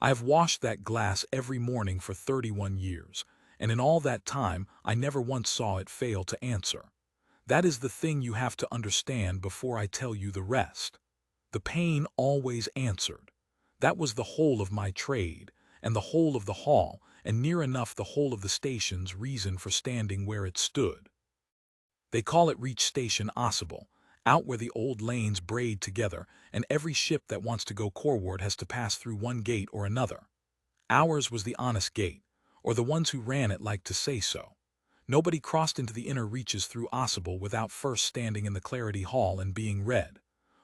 I have washed that glass every morning for 31 years, and in all that time I never once saw it fail to answer. That is the thing you have to understand before I tell you the rest. The pane always answered. That was the whole of my trade, and the whole of the hall, and near enough the whole of the station's reason for standing where it stood. They call it Reach Station Ossable, out where the old lanes braid together, and every ship that wants to go coreward has to pass through one gate or another. Ours was the honest gate, or the ones who ran it liked to say so. Nobody crossed into the inner reaches through Ossable without first standing in the Clarity Hall and being read.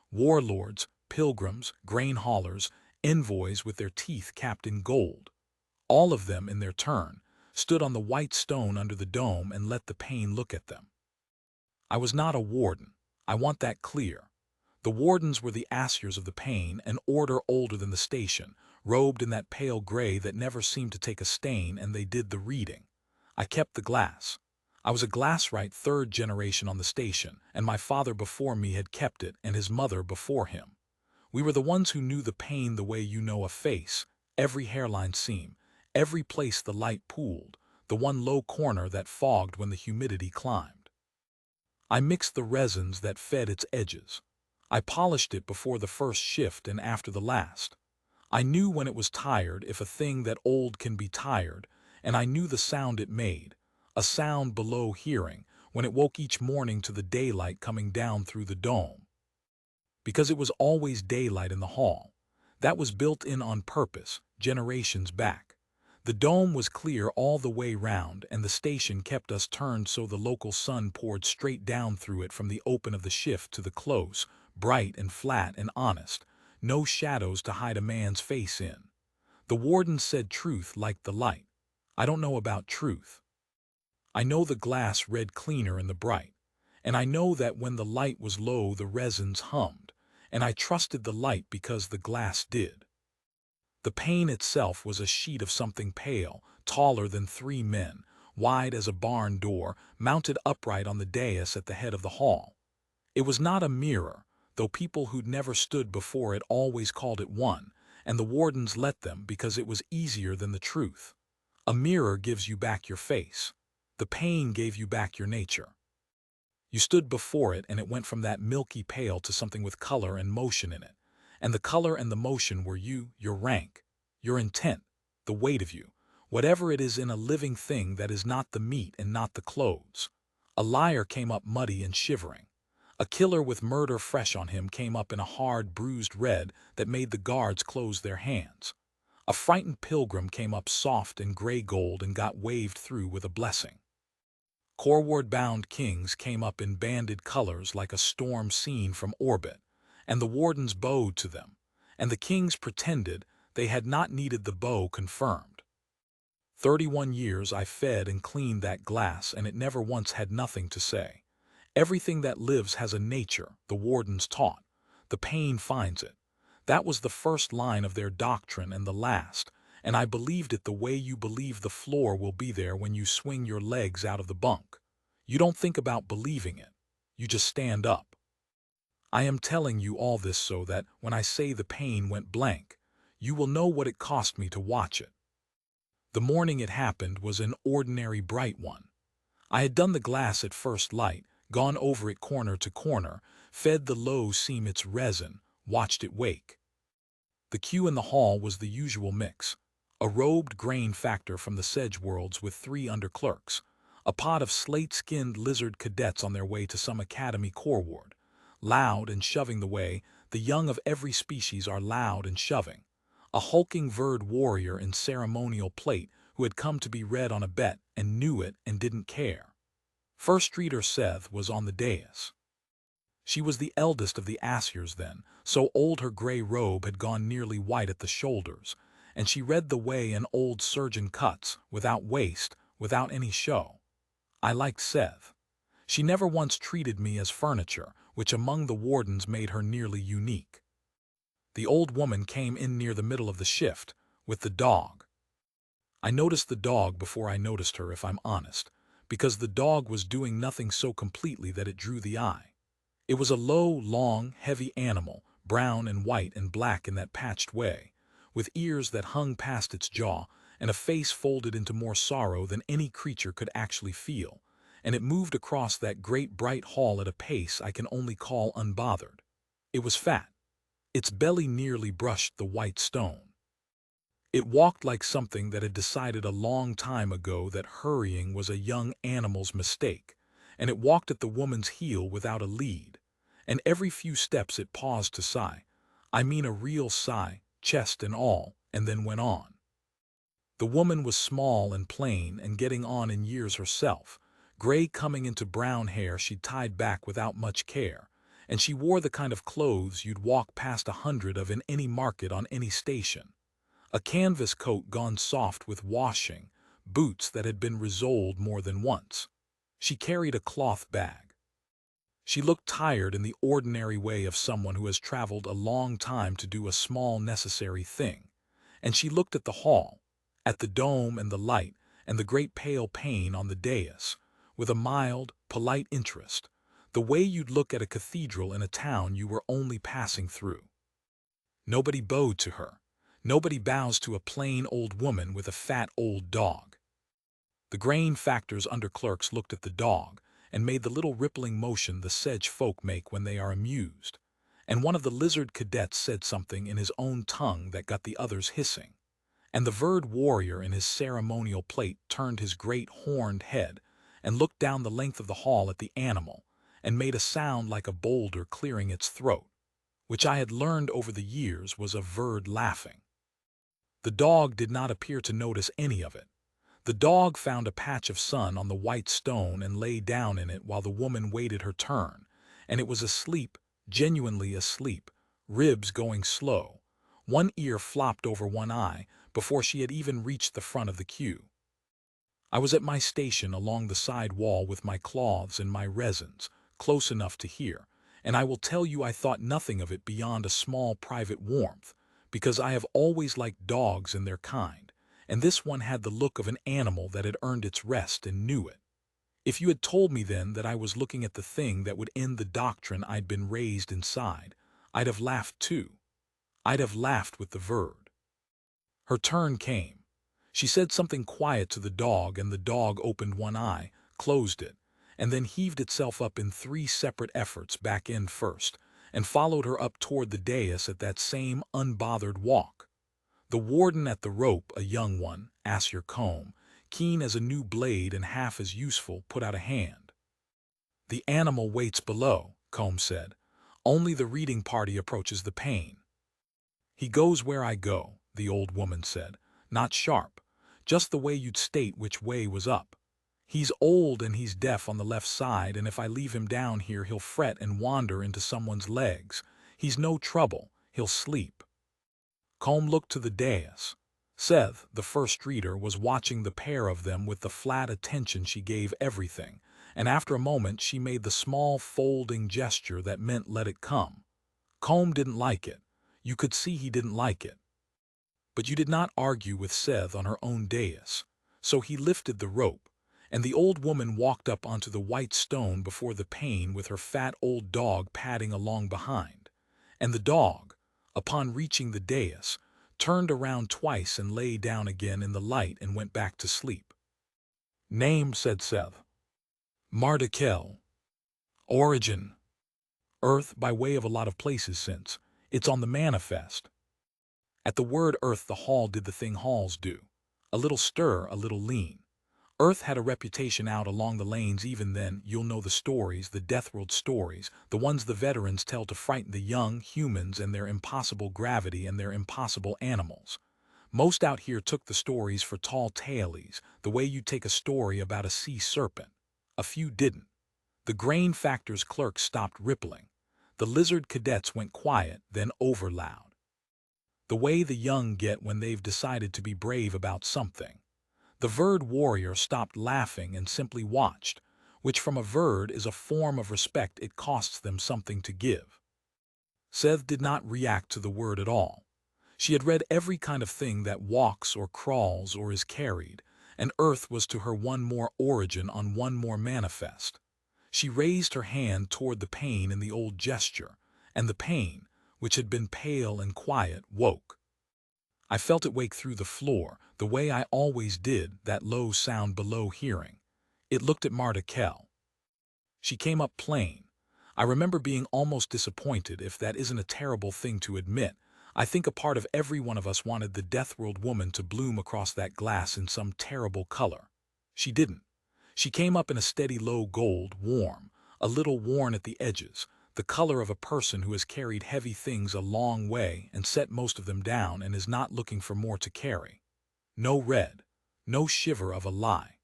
Warlords, pilgrims, grain haulers, envoys with their teeth capped in gold. All of them, in their turn, stood on the white stone under the dome and let the pane look at them. I was not a warden. I want that clear. The wardens were the Assiers of the pane, an order older than the station, robed in that pale gray that never seemed to take a stain, and they did the reading. I kept the glass. I was a glasswright third generation on the station, and my father before me had kept it, and his mother before him. We were the ones who knew the pane the way you know a face, every hairline seam, every place the light pooled, the one low corner that fogged when the humidity climbed. I mixed the resins that fed its edges. I polished it before the first shift and after the last. I knew when it was tired, if a thing that old can be tired, and I knew the sound it made, a sound below hearing, when it woke each morning to the daylight coming down through the dome. Because it was always daylight in the hall. That was built in on purpose, generations back. The dome was clear all the way round, and the station kept us turned so the local sun poured straight down through it from the open of the shift to the close, bright and flat and honest, no shadows to hide a man's face in. The warden said truth like the light. I don't know about truth. I know the glass read cleaner in the bright, and I know that when the light was low the resins hummed, and I trusted the light because the glass did. The pane itself was a sheet of something pale, taller than 3 men, wide as a barn door, mounted upright on the dais at the head of the hall. It was not a mirror, though people who'd never stood before it always called it one, and the wardens let them because it was easier than the truth. A mirror gives you back your face. The pane gave you back your nature. You stood before it, and it went from that milky pale to something with color and motion in it. And the color and the motion were you, your rank, your intent, the weight of you, whatever it is in a living thing that is not the meat and not the clothes. A liar came up muddy and shivering. A killer with murder fresh on him came up in a hard, bruised red that made the guards close their hands. A frightened pilgrim came up soft and gray gold and got waved through with a blessing. Coreward-bound kings came up in banded colors like a storm seen from orbit, and the wardens bowed to them, and the kings pretended they had not needed the bow confirmed. 31 years I fed and cleaned that glass, and it never once had nothing to say. Everything that lives has a nature, the wardens taught. The pane finds it. That was the first line of their doctrine and the last, and I believed it the way you believe the floor will be there when you swing your legs out of the bunk. You don't think about believing it. You just stand up. I am telling you all this so that, when I say the pane went blank, you will know what it cost me to watch it. The morning it happened was an ordinary bright one. I had done the glass at first light, gone over it corner to corner, fed the low seam its resin, watched it wake. The queue in the hall was the usual mix. A robed grain factor from the Sedge Worlds with 3 underclerks, a pod of slate-skinned lizard cadets on their way to some academy coreward. Loud and shoving the way, the young of every species are loud and shoving. A hulking verd warrior in ceremonial plate who had come to be read on a bet and knew it and didn't care. First Reader Seth was on the dais. She was the eldest of the Assiers then, so old her gray robe had gone nearly white at the shoulders, and she read the way an old surgeon cuts, without waste, without any show. I liked Seth. She never once treated me as furniture, which among the wardens made her nearly unique. The old woman came in near the middle of the shift, with the dog. I noticed the dog before I noticed her, if I'm honest, because the dog was doing nothing so completely that it drew the eye. It was a low, long, heavy animal, brown and white and black in that patched way, with ears that hung past its jaw, and a face folded into more sorrow than any creature could actually feel, and it moved across that great bright hall at a pace I can only call unbothered. It was fat. Its belly nearly brushed the white stone. It walked like something that had decided a long time ago that hurrying was a young animal's mistake, and it walked at the woman's heel without a lead, and every few steps it paused to sigh. I mean a real sigh, chest and all, and then went on. The woman was small and plain and getting on in years herself, gray coming into brown hair she'd tied back without much care, and she wore the kind of clothes you'd walk past 100 of in any market on any station. A canvas coat gone soft with washing, boots that had been resoled more than once. She carried a cloth bag. She looked tired in the ordinary way of someone who has traveled a long time to do a small necessary thing, and she looked at the hall, at the dome and the light and the great pale pane on the dais, with a mild, polite interest, the way you'd look at a cathedral in a town you were only passing through. Nobody bowed to her. Nobody bows to a plain old woman with a fat old dog. The grain factor's underclerks looked at the dog and made the little rippling motion the sedge folk make when they are amused, and one of the lizard cadets said something in his own tongue that got the others hissing, and the verd warrior in his ceremonial plate turned his great horned head and looked down the length of the hall at the animal and made a sound like a boulder clearing its throat, which I had learned over the years was a verd laughing. The dog did not appear to notice any of it. The dog found a patch of sun on the white stone and lay down in it while the woman waited her turn, and it was asleep, genuinely asleep, ribs going slow. One ear flopped over one eye before she had even reached the front of the queue. I was at my station along the side wall with my cloths and my resins, close enough to hear, and I will tell you I thought nothing of it beyond a small private warmth, because I have always liked dogs and their kind, and this one had the look of an animal that had earned its rest and knew it. If you had told me then that I was looking at the thing that would end the doctrine I'd been raised inside, I'd have laughed too. I'd have laughed with the verd. Her turn came. She said something quiet to the dog, and the dog opened one eye, closed it, and then heaved itself up in 3 separate efforts back end first, and followed her up toward the dais at that same unbothered walk. The warden at the rope, a young one, Asier Combe, keen as a new blade and half as useful, put out a hand. "The animal waits below," Combe said. "Only the reading party approaches the pane." "He goes where I go," the old woman said. "Not sharp, just the way you'd state which way was up. He's old and he's deaf on the left side, and if I leave him down here he'll fret and wander into someone's legs. He's no trouble, he'll sleep." Combe looked to the dais. Seth, the first reader, was watching the pair of them with the flat attention she gave everything, and after a moment she made the small folding gesture that meant let it come. Combe didn't like it. You could see he didn't like it. But you did not argue with Seth on her own dais, so he lifted the rope, and the old woman walked up onto the white stone before the pane with her fat old dog padding along behind, and the dog, upon reaching the dais, turned around twice and lay down again in the light and went back to sleep. "Name," said Seth. "Mardakel. Origin. Earth by way of a lot of places since. It's on the manifest." At the word Earth the hall did the thing halls do. A little stir, a little lean. Earth had a reputation out along the lanes even then. You'll know the stories, the Deathworld stories, the ones the veterans tell to frighten the young humans and their impossible gravity and their impossible animals. Most out here took the stories for tall tailies, the way you take a story about a sea serpent. A few didn't. The grain factor's clerks stopped rippling. The lizard cadets went quiet, then over loud. The way the young get when they've decided to be brave about something. The verd warrior stopped laughing and simply watched, which from a verd is a form of respect it costs them something to give. Seth did not react to the word at all. She had read every kind of thing that walks or crawls or is carried, and Earth was to her one more origin on one more manifest. She raised her hand toward the pane in the old gesture, and the pane, which had been pale and quiet, woke. I felt it wake through the floor, the way I always did, that low sound below hearing. It looked at Marta. She came up plain. I remember being almost disappointed, if that isn't a terrible thing to admit. I think a part of every one of us wanted the Deathworld woman to bloom across that glass in some terrible color. She didn't. She came up in a steady low gold, warm, a little worn at the edges, the color of a person who has carried heavy things a long way and set most of them down and is not looking for more to carry. No red, no shiver of a lie.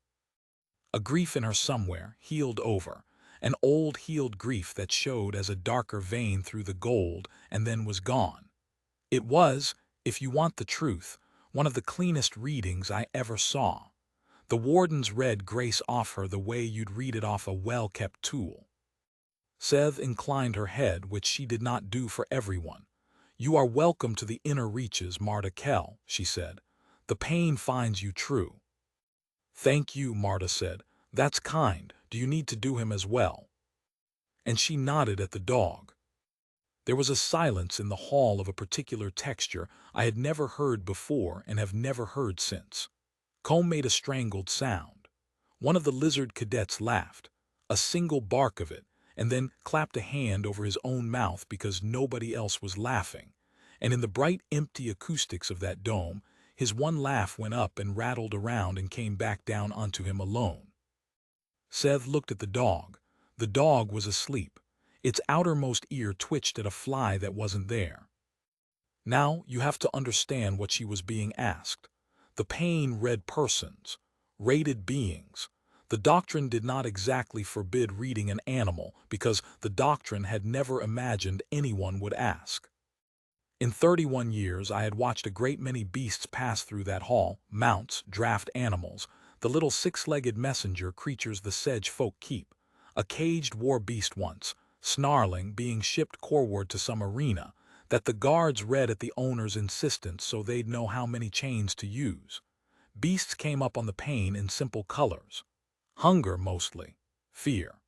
A grief in her somewhere, healed over, an old healed grief that showed as a darker vein through the gold and then was gone. It was, if you want the truth, one of the cleanest readings I ever saw. The wardens read grace off her the way you'd read it off a well-kept tool. Seth inclined her head, which she did not do for everyone. "You are welcome to the inner reaches, Marta," she said. "The pain finds you true." "Thank you," Marta said. "That's kind. Do you need to do him as well?" And she nodded at the dog. There was a silence in the hall of a particular texture I had never heard before and have never heard since. Comb made a strangled sound. One of the lizard cadets laughed, a single bark of it, and then clapped a hand over his own mouth because nobody else was laughing. And in the bright, empty acoustics of that dome, his one laugh went up and rattled around and came back down onto him alone. Seth looked at the dog. The dog was asleep. Its outermost ear twitched at a fly that wasn't there. Now you have to understand what she was being asked. The pain read persons, rated beings. The doctrine did not exactly forbid reading an animal because the doctrine had never imagined anyone would ask. In 31 years I had watched a great many beasts pass through that hall, mounts, draft animals, the little six-legged messenger creatures the sedge folk keep, a caged war beast once, snarling, being shipped coreward to some arena, that the guards read at the owner's insistence so they'd know how many chains to use. Beasts came up on the pane in simple colors. Hunger mostly, fear.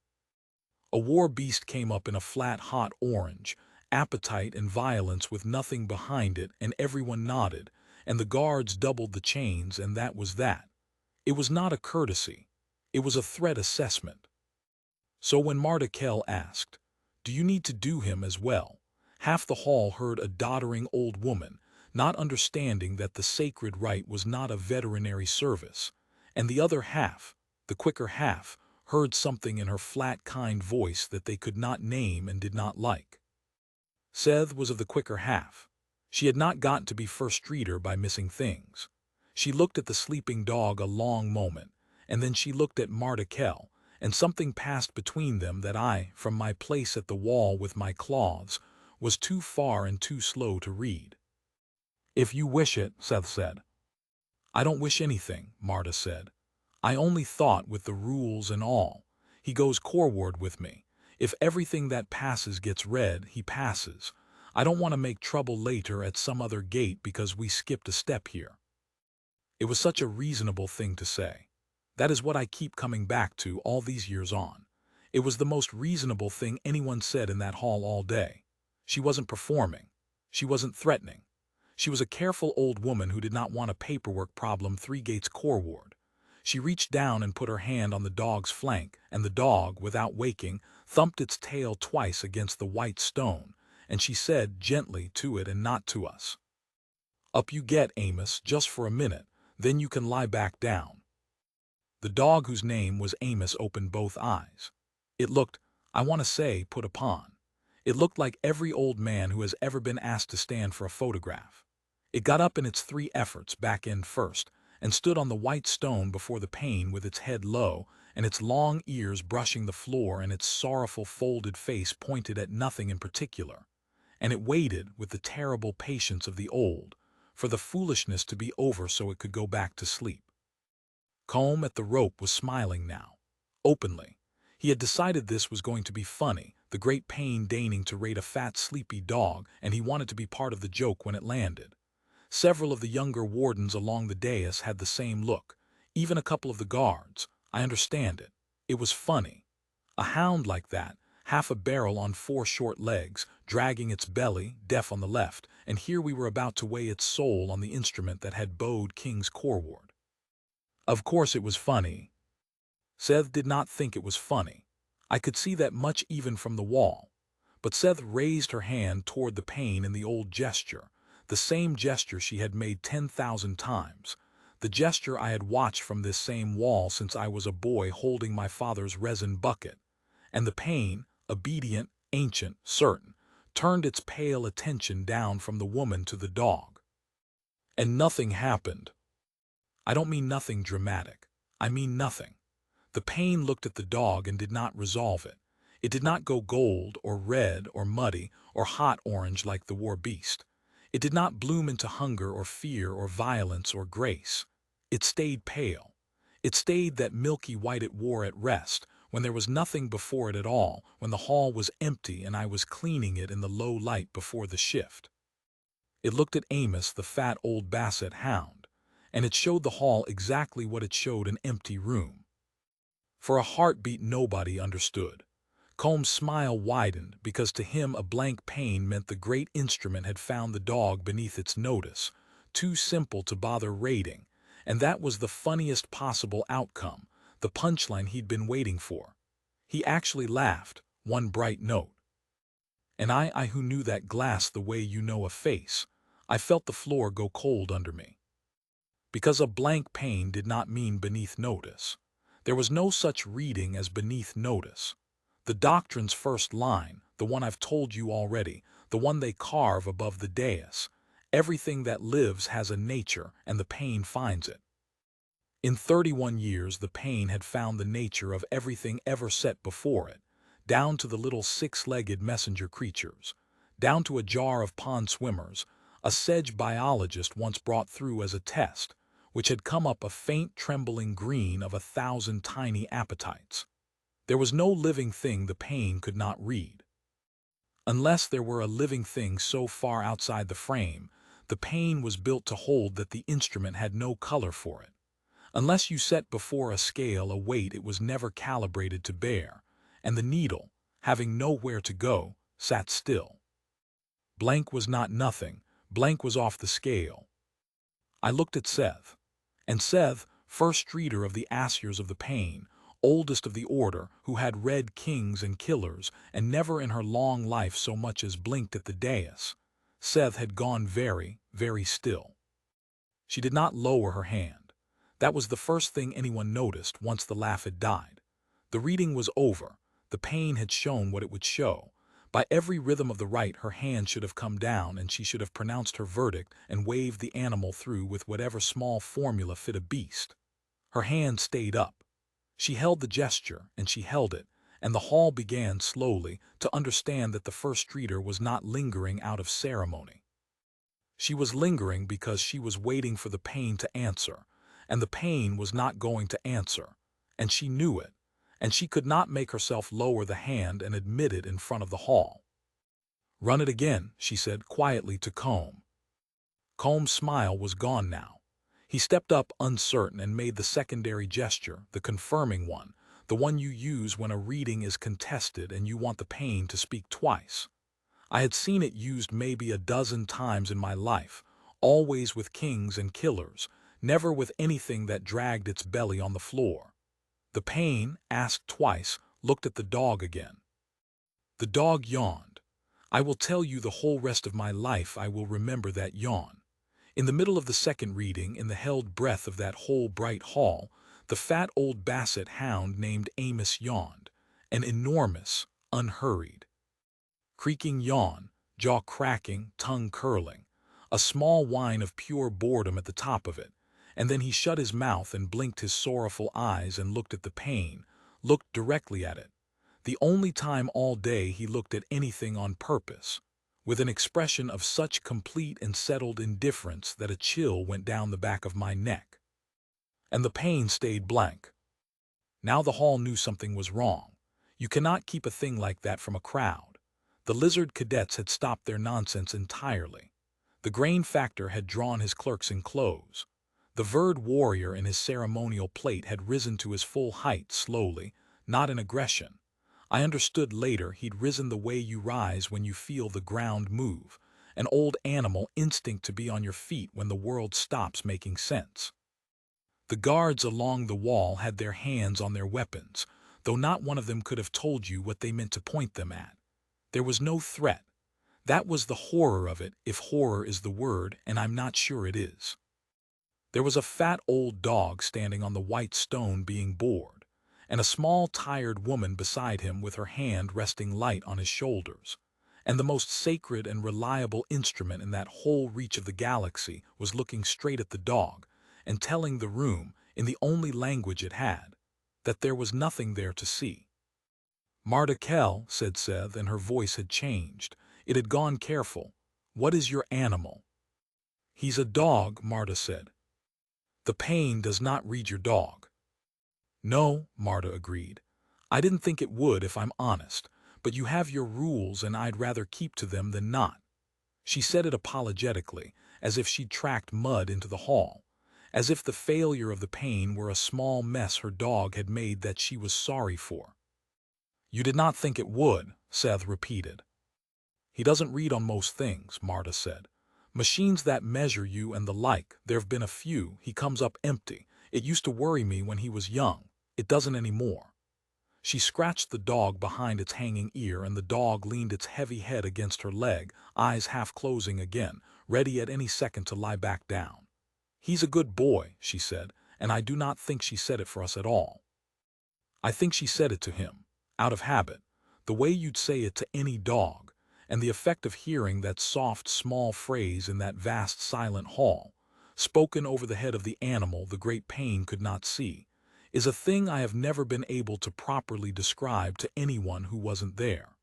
A war beast came up in a flat hot orange, appetite and violence with nothing behind it, and everyone nodded, and the guards doubled the chains, and that was that. It was not a courtesy. It was a threat assessment. So when Marta asked, "Do you need to do him as well?" half the hall heard a doddering old woman, not understanding that the sacred rite was not a veterinary service, and the other half, the quicker half, heard something in her flat, kind voice that they could not name and did not like. Seth was of the quicker half. She had not gotten to be first reader by missing things. She looked at the sleeping dog a long moment, and then she looked at Marta, and something passed between them that I, from my place at the wall with my claws, was too far and too slow to read. "If you wish it," Seth said. "I don't wish anything," Marta said. "I only thought with the rules and all. He goes coreward with me. If everything that passes gets read, he passes. I don't want to make trouble later at some other gate because we skipped a step here." It was such a reasonable thing to say. That is what I keep coming back to all these years on. It was the most reasonable thing anyone said in that hall all day. She wasn't performing. She wasn't threatening. She was a careful old woman who did not want a paperwork problem 3 gates coreward. She reached down and put her hand on the dog's flank, and the dog, without waking, thumped its tail twice against the white stone, and she said gently to it and not to us, "Up you get, Amos, just for a minute, then you can lie back down." The dog, whose name was Amos, opened both eyes. It looked, I want to say, put upon. It looked like every old man who has ever been asked to stand for a photograph. It got up in its 3 efforts, back end first, and stood on the white stone before the pane with its head low and its long ears brushing the floor and its sorrowful folded face pointed at nothing in particular. And it waited, with the terrible patience of the old, for the foolishness to be over so it could go back to sleep. Comb at the rope was smiling now, openly. He had decided this was going to be funny, the great pain deigning to raid a fat, sleepy dog, and he wanted to be part of the joke when it landed. Several of the younger wardens along the dais had the same look, even a couple of the guards. I understand it. It was funny. A hound like that, half a barrel on 4 short legs, dragging its belly, deaf on the left, and here we were about to weigh its soul on the instrument that had bowed King's coreward. Of course it was funny. Seth did not think it was funny. I could see that much even from the wall. But Seth raised her hand toward the pain in the old gesture, the same gesture she had made 10,000 times, the gesture I had watched from this same wall since I was a boy holding my father's resin bucket. And the pain, obedient, ancient, certain, turned its pale attention down from the woman to the dog. And nothing happened. I don't mean nothing dramatic. I mean nothing. The pain looked at the dog and did not resolve it. It did not go gold or red or muddy or hot orange like the war beast. It did not bloom into hunger or fear or violence or grace. It stayed pale. It stayed that milky white it wore at rest, when there was nothing before it at all, when the hall was empty and I was cleaning it in the low light before the shift. It looked at Amos, the fat old Basset Hound, and it showed the hall exactly what it showed an empty room. For a heartbeat nobody understood. Combs' smile widened because to him a blank pane meant the great instrument had found the dog beneath its notice, too simple to bother rating, and that was the funniest possible outcome, the punchline he'd been waiting for. He actually laughed, one bright note. And I who knew that glass the way you know a face, I felt the floor go cold under me. Because a blank pane did not mean beneath notice. There was no such reading as beneath notice. The doctrine's first line, the one I've told you already, the one they carve above the dais, everything that lives has a nature and the pain finds it. In 31 years the pain had found the nature of everything ever set before it, down to the little 6-legged messenger creatures, down to a jar of pond swimmers, a sedge biologist once brought through as a test, which had come up a faint trembling green of 1,000 tiny appetites. There was no living thing the pain could not read. Unless there were a living thing so far outside the frame, the pain was built to hold that the instrument had no color for it. Unless you set before a scale a weight it was never calibrated to bear, and the needle, having nowhere to go, sat still. Blank was not nothing, blank was off the scale. I looked at Seth, and Seth, first reader of the Asiers of the Pain, oldest of the order, who had read kings and killers, and never in her long life so much as blinked at the dais, Seth had gone very, very still. She did not lower her hand. That was the first thing anyone noticed once the laugh had died. The reading was over. The pain had shown what it would show. By every rhythm of the rite her hand should have come down and she should have pronounced her verdict and waved the animal through with whatever small formula fit a beast. Her hand stayed up. She held the gesture, and she held it, and the hall began slowly to understand that the first reader was not lingering out of ceremony. She was lingering because she was waiting for the pain to answer, and the pain was not going to answer, and she knew it, and she could not make herself lower the hand and admit it in front of the hall. "Run it again," she said quietly to Combs. Combs' smile was gone now. He stepped up uncertain and made the secondary gesture, the confirming one, the one you use when a reading is contested and you want the pain to speak twice. I had seen it used maybe a dozen times in my life, always with kings and killers, never with anything that dragged its belly on the floor. The pain, asked twice, looked at the dog again. The dog yawned. I will tell you the whole rest of my life I will remember that yawn. In the middle of the second reading, in the held breath of that whole bright hall, the fat old Basset Hound named Amos yawned, an enormous, unhurried, creaking yawn, jaw cracking, tongue curling, a small whine of pure boredom at the top of it, and then he shut his mouth and blinked his sorrowful eyes and looked at the pain, looked directly at it. The only time all day he looked at anything on purpose, with an expression of such complete and settled indifference that a chill went down the back of my neck. And the pain stayed blank. Now the hall knew something was wrong. You cannot keep a thing like that from a crowd. The lizard cadets had stopped their nonsense entirely. The grain factor had drawn his clerks in close. The verd warrior in his ceremonial plate had risen to his full height slowly, not in aggression. I understood later he'd risen the way you rise when you feel the ground move, an old animal instinct to be on your feet when the world stops making sense. The guards along the wall had their hands on their weapons, though not one of them could have told you what they meant to point them at. There was no threat. That was the horror of it, if horror is the word, and I'm not sure it is. There was a fat old dog standing on the white stone being bored, and a small tired woman beside him with her hand resting light on his shoulders. And the most sacred and reliable instrument in that whole reach of the galaxy was looking straight at the dog and telling the room, in the only language it had, that there was nothing there to see. "Mardakel," said Seth, and her voice had changed. It had gone careful. "What is your animal?" "He's a dog," Marta said. "The pain does not read your dog." "No," Marta agreed. "I didn't think it would, if I'm honest, but you have your rules and I'd rather keep to them than not." She said it apologetically, as if she'd tracked mud into the hall, as if the failure of the pain were a small mess her dog had made that she was sorry for. "You did not think it would," Seth repeated. "He doesn't read on most things," Marta said. "Machines that measure you and the like, there've been a few, he comes up empty. It used to worry me when he was young. It doesn't anymore." She scratched the dog behind its hanging ear, and the dog leaned its heavy head against her leg, eyes half closing again, ready at any second to lie back down. "He's a good boy," she said, and I do not think she said it for us at all. I think she said it to him, out of habit, the way you'd say it to any dog, and the effect of hearing that soft, small phrase in that vast, silent hall, spoken over the head of the animal the great pain could not see, is a thing I have never been able to properly describe to anyone who wasn't there.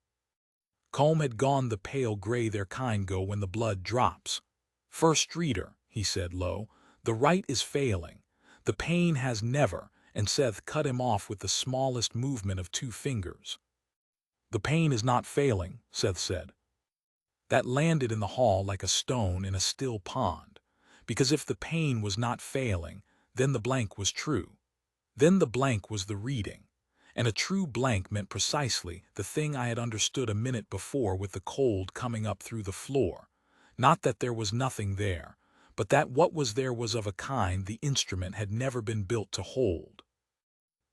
Combe had gone the pale gray their kind go when the blood drops. "First reader," he said low, "the right is failing. The pain has never," and Seth cut him off with the smallest movement of 2 fingers. "The pain is not failing," Seth said. That landed in the hall like a stone in a still pond, because if the pain was not failing, then the blank was true. Then the blank was the reading, and a true blank meant precisely the thing I had understood a minute before with the cold coming up through the floor. Not that there was nothing there, but that what was there was of a kind the instrument had never been built to hold.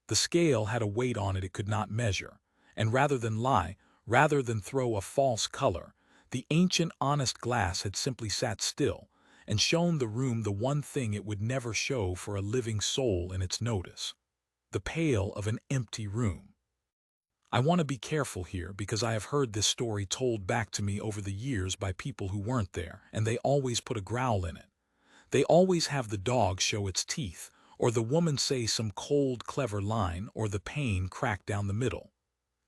The scale had a weight on it could not measure, and rather than lie, rather than throw a false color, the ancient honest glass had simply sat still and shown the room the one thing it would never show for a living soul in its notice: the pale of an empty room. I want to be careful here because I have heard this story told back to me over the years by people who weren't there, and they always put a growl in it. They always have the dog show its teeth, or the woman say some cold, clever line, or the pain crack down the middle.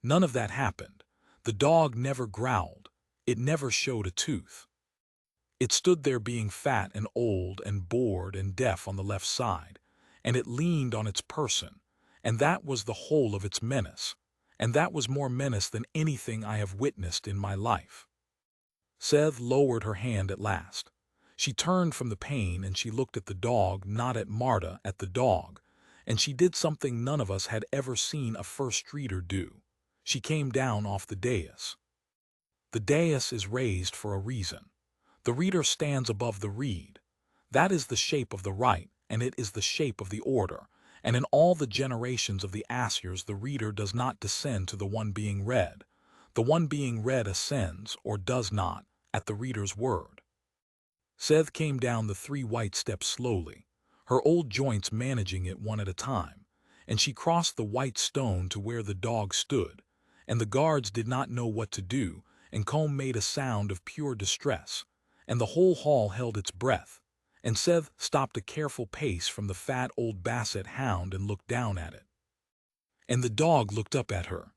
None of that happened. The dog never growled. It never showed a tooth. It stood there being fat and old and bored and deaf on the left side, and it leaned on its person, and that was the whole of its menace, and that was more menace than anything I have witnessed in my life. Seth lowered her hand at last. She turned from the pain and she looked at the dog, not at Marta, at the dog, and she did something none of us had ever seen a first reader do. She came down off the dais. The dais is raised for a reason. The reader stands above the reed. That is the shape of the right, and it is the shape of the order, and in all the generations of the Asyrs the reader does not descend to the one being read. The one being read ascends, or does not, at the reader's word. Seth came down the 3 white steps slowly, her old joints managing it one at a time, and she crossed the white stone to where the dog stood, and the guards did not know what to do, and Combe made a sound of pure distress, and the whole hall held its breath, and Seth stopped a careful pace from the fat old Basset Hound and looked down at it. And the dog looked up at her.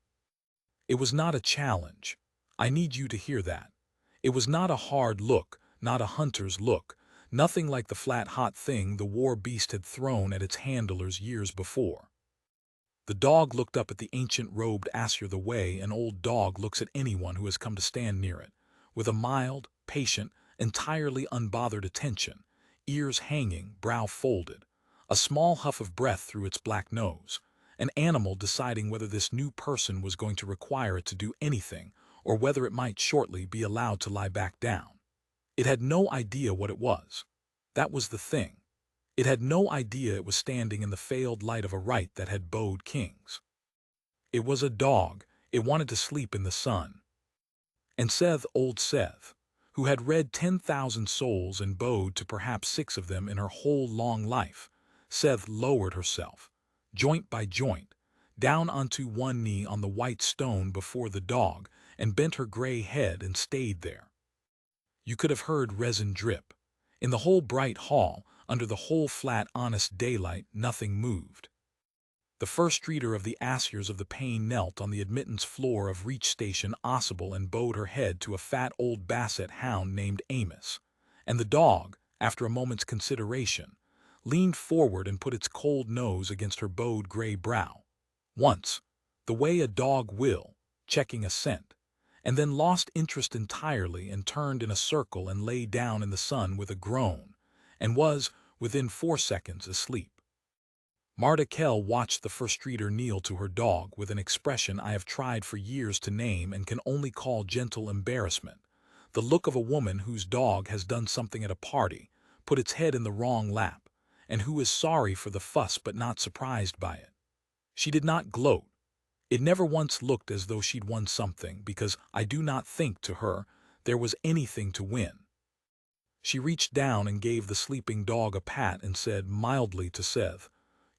It was not a challenge. I need you to hear that. It was not a hard look, not a hunter's look, nothing like the flat hot thing the war beast had thrown at its handlers years before. The dog looked up at the ancient robed Asyr the way an old dog looks at anyone who has come to stand near it, with a mild, patient, entirely unbothered attention, ears hanging, brow folded, a small huff of breath through its black nose, an animal deciding whether this new person was going to require it to do anything, or whether it might shortly be allowed to lie back down. It had no idea what it was. That was the thing. It had no idea it was standing in the failed light of a right that had bowed kings. It was a dog. It wanted to sleep in the sun. And Seth, old Seth, who had read 10,000 souls and bowed to perhaps 6 of them in her whole long life, Seth lowered herself, joint by joint, down onto one knee on the white stone before the dog, and bent her gray head and stayed there. You could have heard resin drip. In the whole bright hall, under the whole flat honest daylight, nothing moved. The first reader of the Asiers of the Pain knelt on the admittance floor of Reach Station Ossibel and bowed her head to a fat old Basset Hound named Amos, and the dog, after a moment's consideration, leaned forward and put its cold nose against her bowed gray brow. Once, the way a dog will, checking a scent, and then lost interest entirely and turned in a circle and lay down in the sun with a groan, and was, within 4 seconds, asleep. Marta Kell watched the first reader kneel to her dog with an expression I have tried for years to name and can only call gentle embarrassment, the look of a woman whose dog has done something at a party, put its head in the wrong lap, and who is sorry for the fuss but not surprised by it. She did not gloat. It never once looked as though she'd won something, because I do not think, to her, there was anything to win. She reached down and gave the sleeping dog a pat and said mildly to Seth,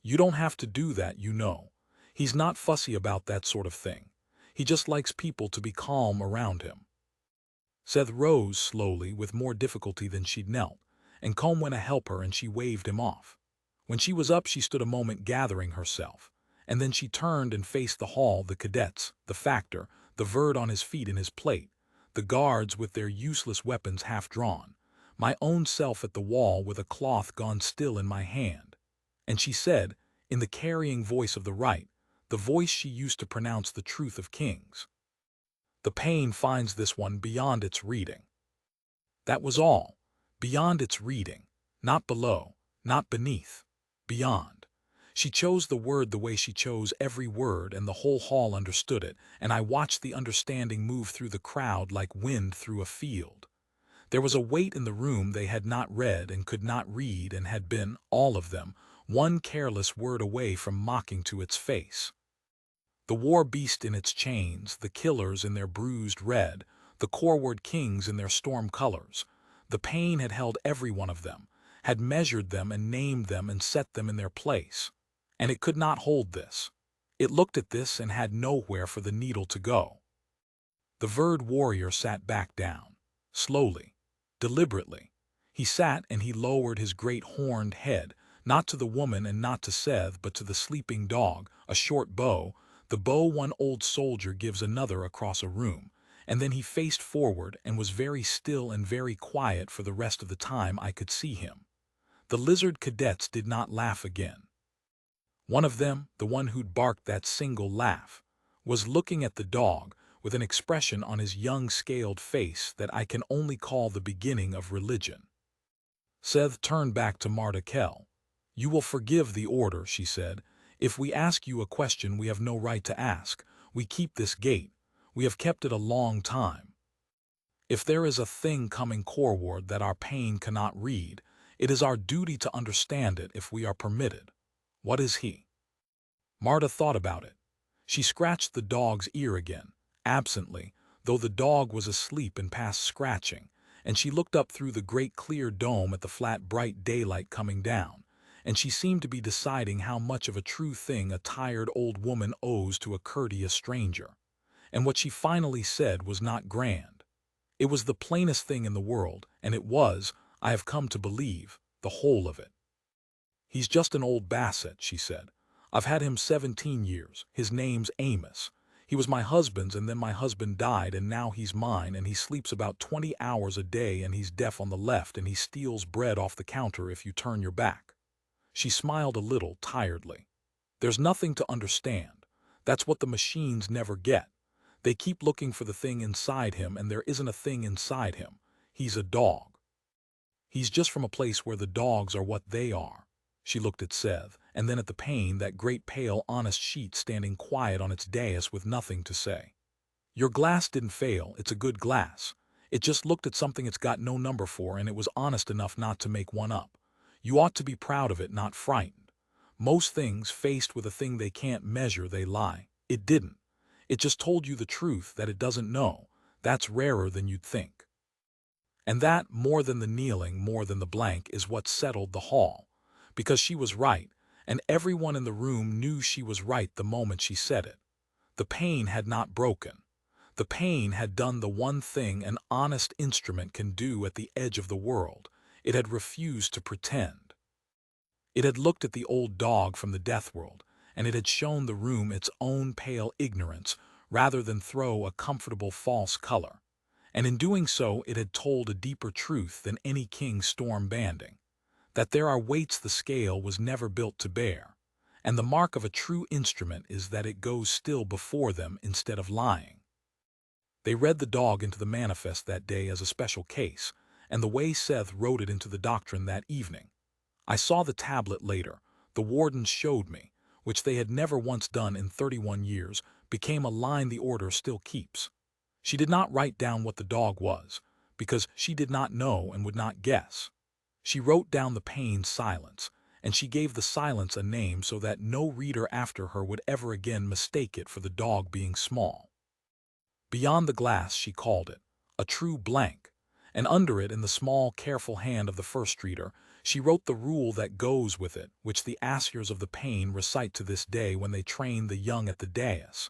"You don't have to do that, you know. He's not fussy about that sort of thing. He just likes people to be calm around him." Seth rose slowly, with more difficulty than she'd knelt, and Combe went to help her and she waved him off. When she was up, she stood a moment gathering herself, and then she turned and faced the hall, the cadets, the factor, the verd on his feet in his plate, the guards with their useless weapons half drawn, my own self at the wall with a cloth gone still in my hand. And she said, in the carrying voice of the right, the voice she used to pronounce the truth of kings, "The pain finds this one beyond its reading." That was all. Beyond its reading. Not below, not beneath. Beyond. She chose the word the way she chose every word, and the whole hall understood it, and I watched the understanding move through the crowd like wind through a field. There was a weight in the room they had not read and could not read, and had been, all of them, one careless word away from mocking to its face. The war beast in its chains, the killers in their bruised red, the coreward kings in their storm colors. The pain had held every one of them, had measured them and named them and set them in their place. And it could not hold this. It looked at this and had nowhere for the needle to go. The verd warrior sat back down, slowly, deliberately. He sat and he lowered his great horned head, not to the woman and not to Seth, but to the sleeping dog, a short bow, the bow one old soldier gives another across a room, and then he faced forward and was very still and very quiet for the rest of the time I could see him. The lizard cadets did not laugh again. One of them, the one who'd barked that single laugh, was looking at the dog with an expression on his young scaled face that I can only call the beginning of religion. Seth turned back to Marta Kell. "You will forgive the order," she said. "If we ask you a question we have no right to ask, we keep this gate. We have kept it a long time. If there is a thing coming coreward that our pain cannot read, it is our duty to understand it if we are permitted. What is he?" Marta thought about it. She scratched the dog's ear again, absently, though the dog was asleep and past scratching, and she looked up through the great clear dome at the flat bright daylight coming down, and she seemed to be deciding how much of a true thing a tired old woman owes to a courteous stranger. And what she finally said was not grand. It was the plainest thing in the world, and it was, I have come to believe, the whole of it. "He's just an old Basset," she said. "I've had him 17 years. His name's Amos. He was my husband's, and then my husband died, and now he's mine, and he sleeps about 20 hours a day, and he's deaf on the left, and he steals bread off the counter if you turn your back." She smiled a little, tiredly. "There's nothing to understand. That's what the machines never get. They keep looking for the thing inside him, and there isn't a thing inside him. He's a dog. He's just from a place where the dogs are what they are." She looked at Seth, and then at the pane, that great pale, honest sheet standing quiet on its dais with nothing to say. Your glass didn't fail, it's a good glass. It just looked at something it's got no number for, and it was honest enough not to make one up. You ought to be proud of it, not frightened. Most things, faced with a thing they can't measure, they lie. It didn't. It just told you the truth that it doesn't know. That's rarer than you'd think. And that, more than the kneeling, more than the blank, is what settled the hall. Because she was right, and everyone in the room knew she was right the moment she said it. The pane had not broken. The pane had done the one thing an honest instrument can do at the edge of the world. It had refused to pretend. It had looked at the old dog from the death world, and it had shown the room its own pale ignorance rather than throw a comfortable false color. And in doing so it had told a deeper truth than any king's storm banding, that there are weights the scale was never built to bear, and the mark of a true instrument is that it goes still before them instead of lying. They read the dog into the manifest that day as a special case, and the way Seth wrote it into the doctrine that evening. I saw the tablet later, the wardens showed me, which they had never once done in 31 years, became a line the order still keeps. She did not write down what the dog was, because she did not know and would not guess. She wrote down the pain's silence, and she gave the silence a name so that no reader after her would ever again mistake it for the dog being small. Beyond the glass, she called it, a true blank, and under it, in the small, careful hand of the first reader, she wrote the rule that goes with it, which the Asiers of the pane recite to this day when they train the young at the dais.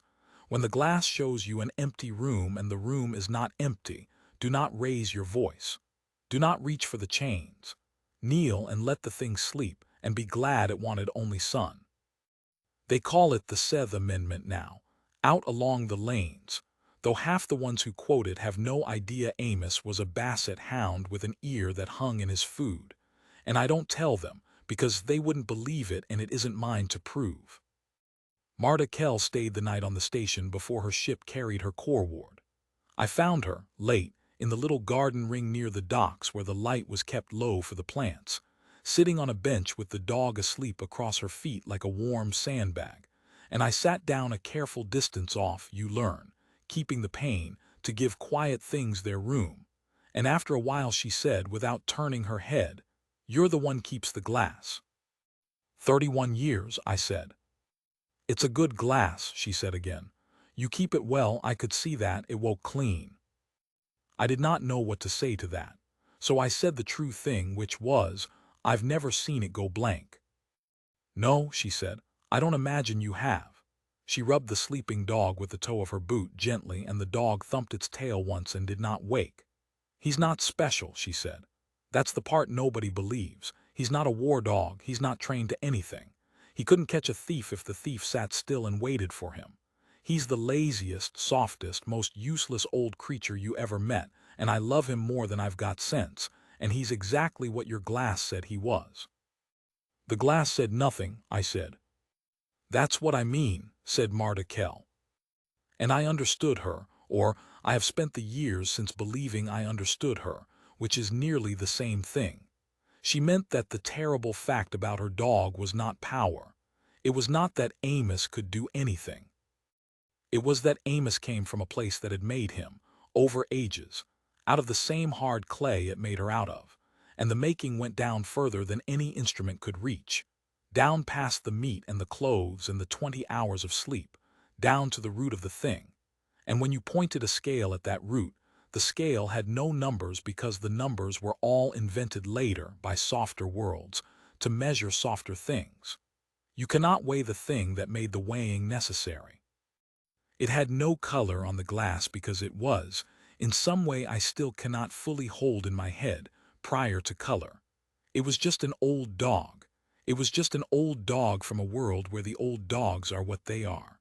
When the glass shows you an empty room and the room is not empty, do not raise your voice. Do not reach for the chains. Kneel and let the thing sleep, and be glad it wanted only sun. They call it the Seth Amendment now, out along the lanes, though half the ones who quote it have no idea Amos was a Basset Hound with an ear that hung in his food. And I don't tell them, because they wouldn't believe it and it isn't mine to prove. Marta Kell stayed the night on the station before her ship carried her corps ward. I found her, late, in the little garden ring near the docks where the light was kept low for the plants, sitting on a bench with the dog asleep across her feet like a warm sandbag, and I sat down a careful distance off, you learn, keeping the pane, to give quiet things their room, and after a while she said, without turning her head, "You're the one keeps the glass." 31 years, I said. "It's a good glass," she said again. "You keep it well, I could see that, it woke clean." I did not know what to say to that, so I said the true thing, which was, I've never seen it go blank. "No," she said, "I don't imagine you have." She rubbed the sleeping dog with the toe of her boot gently, and the dog thumped its tail once and did not wake. "He's not special," she said. "That's the part nobody believes. He's not a war dog, he's not trained to anything. He couldn't catch a thief if the thief sat still and waited for him. He's the laziest, softest, most useless old creature you ever met, and I love him more than I've got sense, and he's exactly what your glass said he was." "The glass said nothing," I said. "That's what I mean," said Marta Kell. And I understood her, or I have spent the years since believing I understood her, which is nearly the same thing. She meant that the terrible fact about her dog was not power. It was not that Amos could do anything. It was that Amos came from a place that had made him, over ages, out of the same hard clay it made her out of, and the making went down further than any instrument could reach, down past the meat and the clothes and the 20 hours of sleep, down to the root of the thing. And when you pointed a scale at that root, the scale had no numbers because the numbers were all invented later by softer worlds to measure softer things. You cannot weigh the thing that made the weighing necessary. It had no color on the glass because it was, in some way I still cannot fully hold in my head, prior to color. It was just an old dog. It was just an old dog from a world where the old dogs are what they are.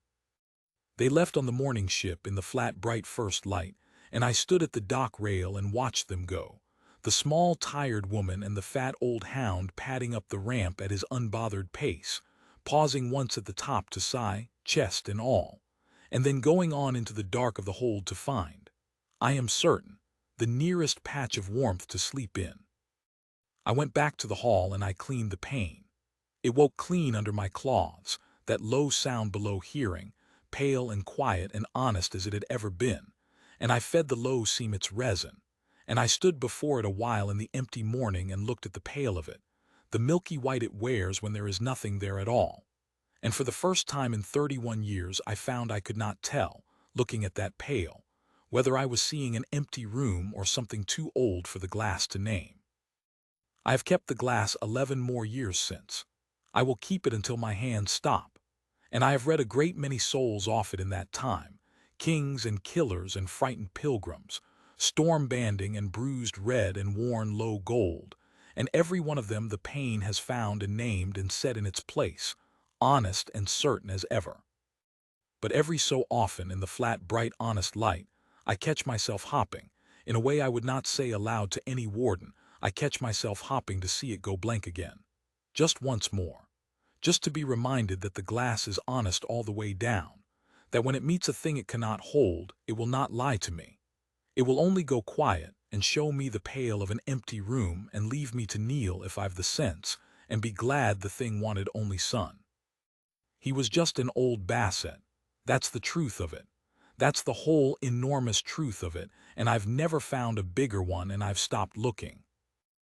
They left on the morning ship in the flat bright first light, and I stood at the dock rail and watched them go, the small tired woman and the fat old hound padding up the ramp at his unbothered pace, pausing once at the top to sigh, chest and all, and then going on into the dark of the hold to find, I am certain, the nearest patch of warmth to sleep in. I went back to the hall and I cleaned the pane. It woke clean under my claws, that low sound below hearing, pale and quiet and honest as it had ever been, and I fed the low seam its resin, and I stood before it a while in the empty morning and looked at the pale of it, the milky white it wears when there is nothing there at all. And for the first time in 31 years I found I could not tell, looking at that pail, whether I was seeing an empty room or something too old for the glass to name. I have kept the glass 11 more years since. I will keep it until my hands stop. And I have read a great many souls off it in that time, kings and killers and frightened pilgrims, storm-banding and bruised red and worn low gold, and every one of them the pain has found and named and set in its place, honest and certain as ever. But every so often in the flat, bright, honest light, I catch myself hopping, in a way I would not say aloud to any warden. I catch myself hopping to see it go blank again. Just once more. Just to be reminded that the glass is honest all the way down, that when it meets a thing it cannot hold, it will not lie to me. It will only go quiet and show me the pale of an empty room and leave me to kneel if I've the sense, and be glad the thing wanted only sun. He was just an old Basset. That's the truth of it. That's the whole enormous truth of it, and I've never found a bigger one and I've stopped looking.